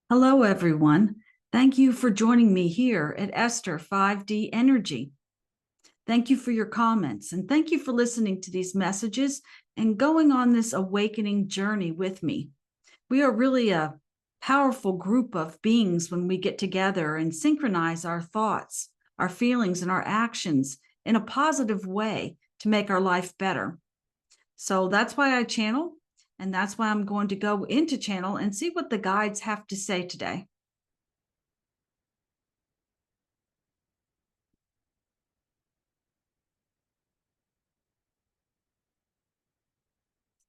Hello, everyone. Thank you for joining me here at Esther 5D Energy. Thank you for your comments, and thank you for listening to these messages and going on this awakening journey with me. We are really a powerful group of beings when we get together and synchronize our thoughts, our feelings, and our actions in a positive way to make our life better. So that's why I channel. And that's why I'm going to go into channel and see what the guides have to say today.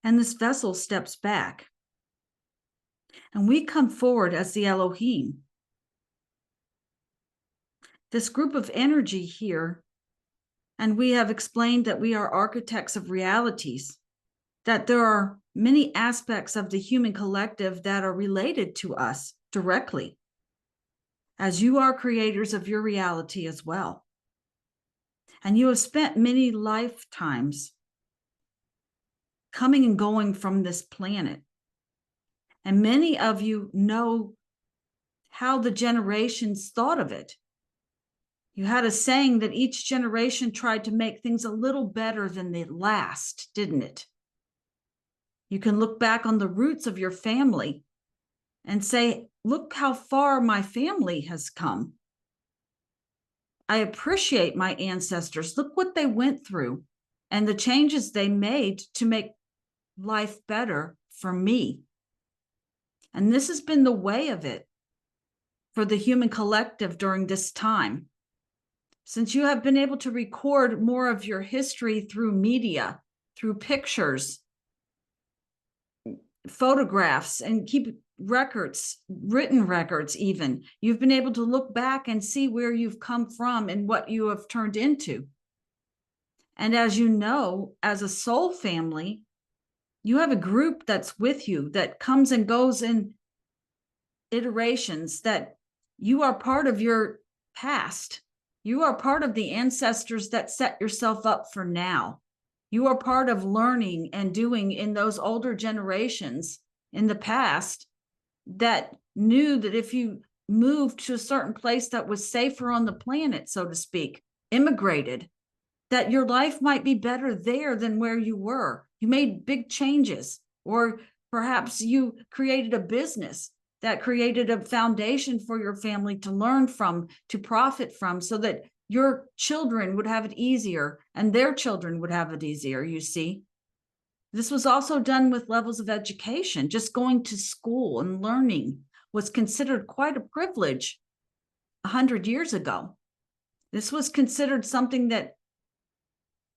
And this vessel steps back. And we come forward as the Elohim. This group of energy here, and we have explained that we are architects of realities, that there are many aspects of the human collective that are related to us directly, as you are creators of your reality as well. And you have spent many lifetimes coming and going from this planet. And many of you know how the generations thought of it. You had a saying that each generation tried to make things a little better than the last, didn't it? You can look back on the roots of your family and say, look how far my family has come. I appreciate my ancestors. Look what they went through and the changes they made to make life better for me. And this has been the way of it for the human collective during this time. Since you have been able to record more of your history through media, through pictures, photographs, and keep records, written records even, you've been able to look back and see where you've come from and what you have turned into. And as you know, as a soul family, you have a group that's with you that comes and goes in iterations, that you are part of your past. You are part of the ancestors that set yourself up for now. You are part of learning and doing in those older generations in the past that knew that if you moved to a certain place that was safer on the planet, so to speak, immigrated, that your life might be better there than where you were. You made big changes, or perhaps you created a business that created a foundation for your family to learn from, to profit from, so that your children would have it easier and their children would have it easier, you see. This was also done with levels of education. Just going to school and learning was considered quite a privilege 100 years ago. This was considered something that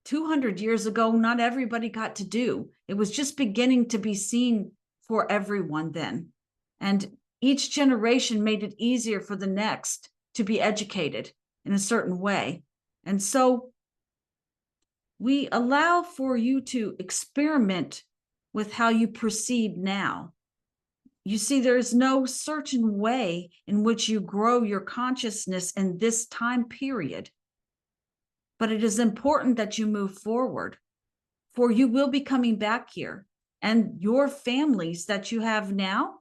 200 years ago, not everybody got to do. It was just beginning to be seen for everyone then. And each generation made it easier for the next to be educated in a certain way. And so we allow for you to experiment with how you proceed now. You see, there's no certain way in which you grow your consciousness in this time period. But it is important that you move forward, for you will be coming back here. And your families that you have now,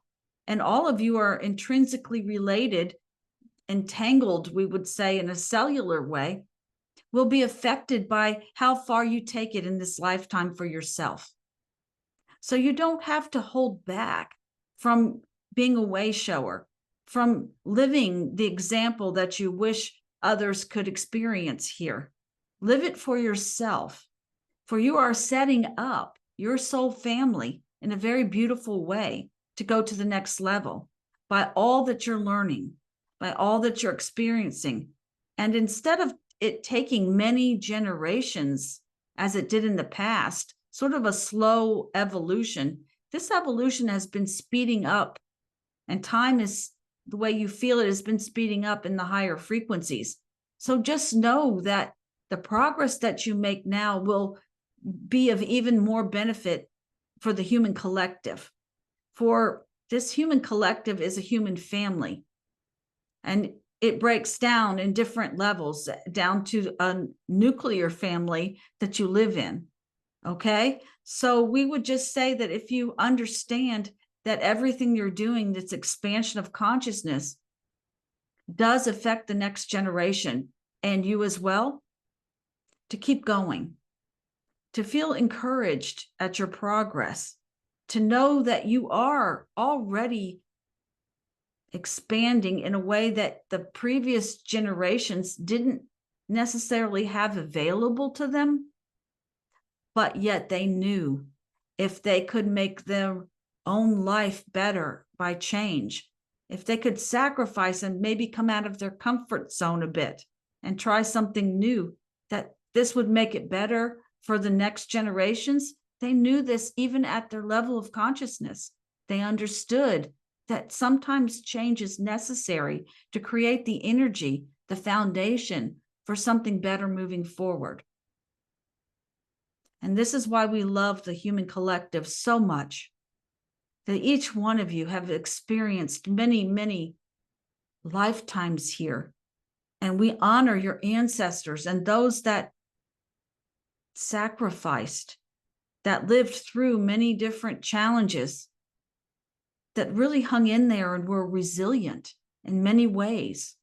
and all of you are intrinsically related, entangled, we would say, in a cellular way, will be affected by how far you take it in this lifetime for yourself. So you don't have to hold back from being a way shower, from living the example that you wish others could experience here. Live it for yourself, for you are setting up your soul family in a very beautiful way to go to the next level by all that you're learning, by all that you're experiencing. And instead of it taking many generations, as it did in the past, sort of a slow evolution, this evolution has been speeding up, and time is, the way you feel it, has been speeding up in the higher frequencies. So just know that the progress that you make now will be of even more benefit for the human collective. For this human collective is a human family, and it breaks down in different levels, down to a nuclear family that you live in. Okay, so we would just say that if you understand that everything you're doing, this expansion of consciousness, does affect the next generation and you as well, to keep going, to feel encouraged at your progress, to know that you are already expanding in a way that the previous generations didn't necessarily have available to them, but yet they knew if they could make their own life better by change, if they could sacrifice and maybe come out of their comfort zone a bit and try something new, that this would make it better for the next generations. They knew this even at their level of consciousness. They understood that sometimes change is necessary to create the energy, the foundation for something better moving forward. And this is why we love the human collective so much, that each one of you have experienced many, many lifetimes here. And we honor your ancestors and those that sacrificed, that lived through many different challenges, that really hung in there and were resilient in many ways.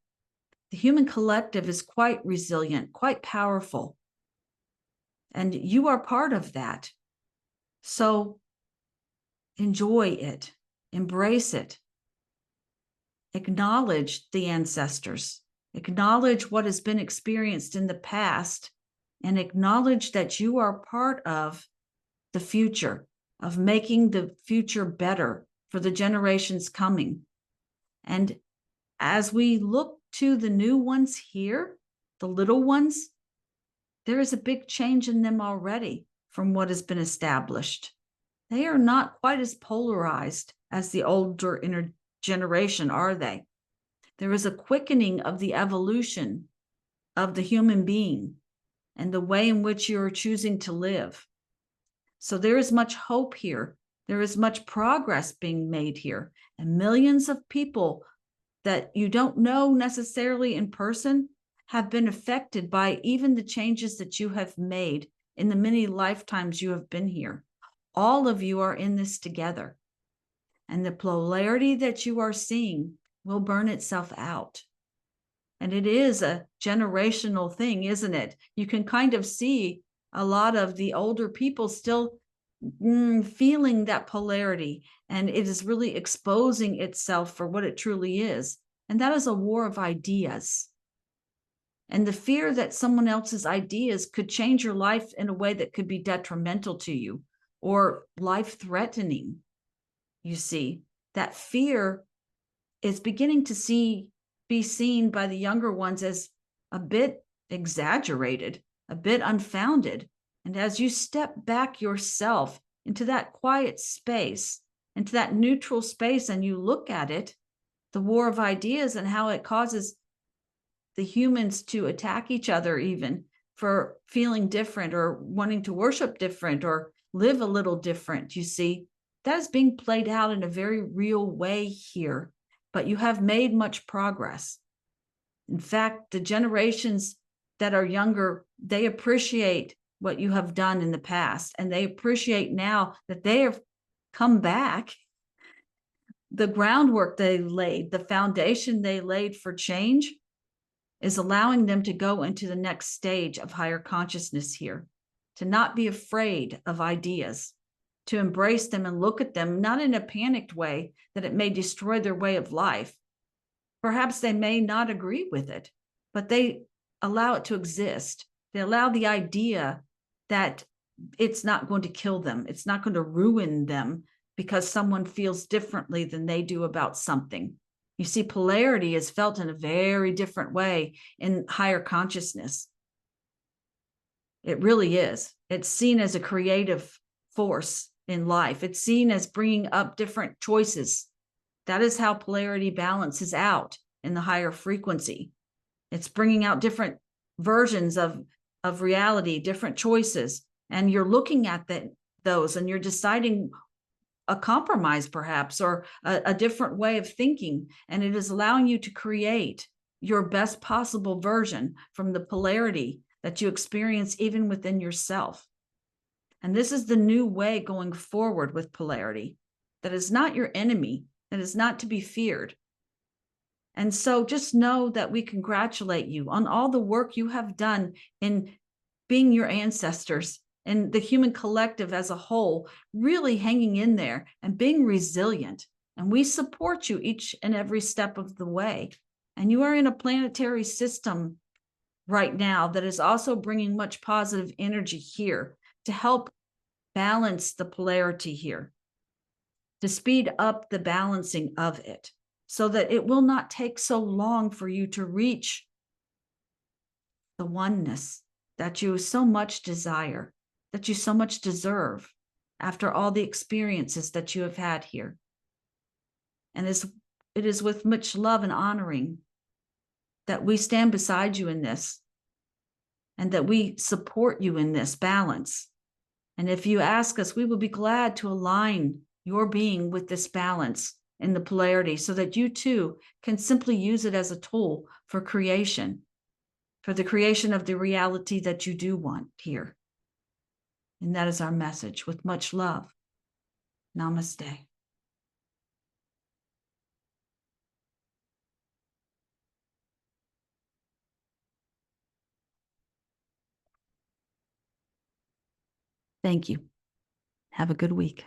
The human collective is quite resilient, quite powerful. And you are part of that. So enjoy it, embrace it, acknowledge the ancestors, acknowledge what has been experienced in the past, and acknowledge that you are part of the future, of making the future better for the generations coming. And as we look to the new ones here, the little ones, there is a big change in them already from what has been established. They are not quite as polarized as the older generation, are they? There is a quickening of the evolution of the human being and the way in which you are choosing to live. So there is much hope here. There is much progress being made here. And millions of people that you don't know necessarily in person have been affected by even the changes that you have made in the many lifetimes you have been here. All of you are in this together. And the polarity that you are seeing will burn itself out. And it is a generational thing, isn't it? You can kind of see a lot of the older people still feeling that polarity, and it is really exposing itself for what it truly is. And that is a war of ideas. And the fear that someone else's ideas could change your life in a way that could be detrimental to you or life-threatening. You see, that fear is beginning to be seen by the younger ones as a bit exaggerated, a bit unfounded. And as you step back yourself into that quiet space, into that neutral space, and you look at it, the war of ideas and how it causes the humans to attack each other even for feeling different or wanting to worship different or live a little different, you see, that is being played out in a very real way here. But you have made much progress. In fact, the generations that are younger, they appreciate what you have done in the past, and they appreciate now that they have come back. The groundwork they laid, the foundation they laid for change is allowing them to go into the next stage of higher consciousness here, to not be afraid of ideas, to embrace them and look at them, not in a panicked way that it may destroy their way of life. Perhaps they may not agree with it, but they allow it to exist. They allow the idea that it's not going to kill them. It's not going to ruin them because someone feels differently than they do about something. You see, polarity is felt in a very different way in higher consciousness. It really is. It's seen as a creative force in life. It's seen as bringing up different choices. That is how polarity balances out in the higher frequency. It's bringing out different versions of reality, different choices. And you're looking at those and you're deciding a compromise perhaps, or a different way of thinking. And it is allowing you to create your best possible version from the polarity that you experience even within yourself. And this is the new way going forward with polarity. that is not your enemy, that is not to be feared. And so just know that we congratulate you on all the work you have done in being your ancestors and the human collective as a whole, really hanging in there and being resilient. And we support you each and every step of the way. And you are in a planetary system right now that is also bringing much positive energy here to help balance the polarity here, to speed up the balancing of it, so that it will not take so long for you to reach the oneness that you so much desire, that you so much deserve after all the experiences that you have had here. And it is with much love and honoring that we stand beside you in this, and that we support you in this balance. And if you ask us, we will be glad to align your being with this balance in the polarity, so that you too can simply use it as a tool for creation, for the creation of the reality that you do want here. And that is our message with much love. Namaste. Thank you. Have a good week.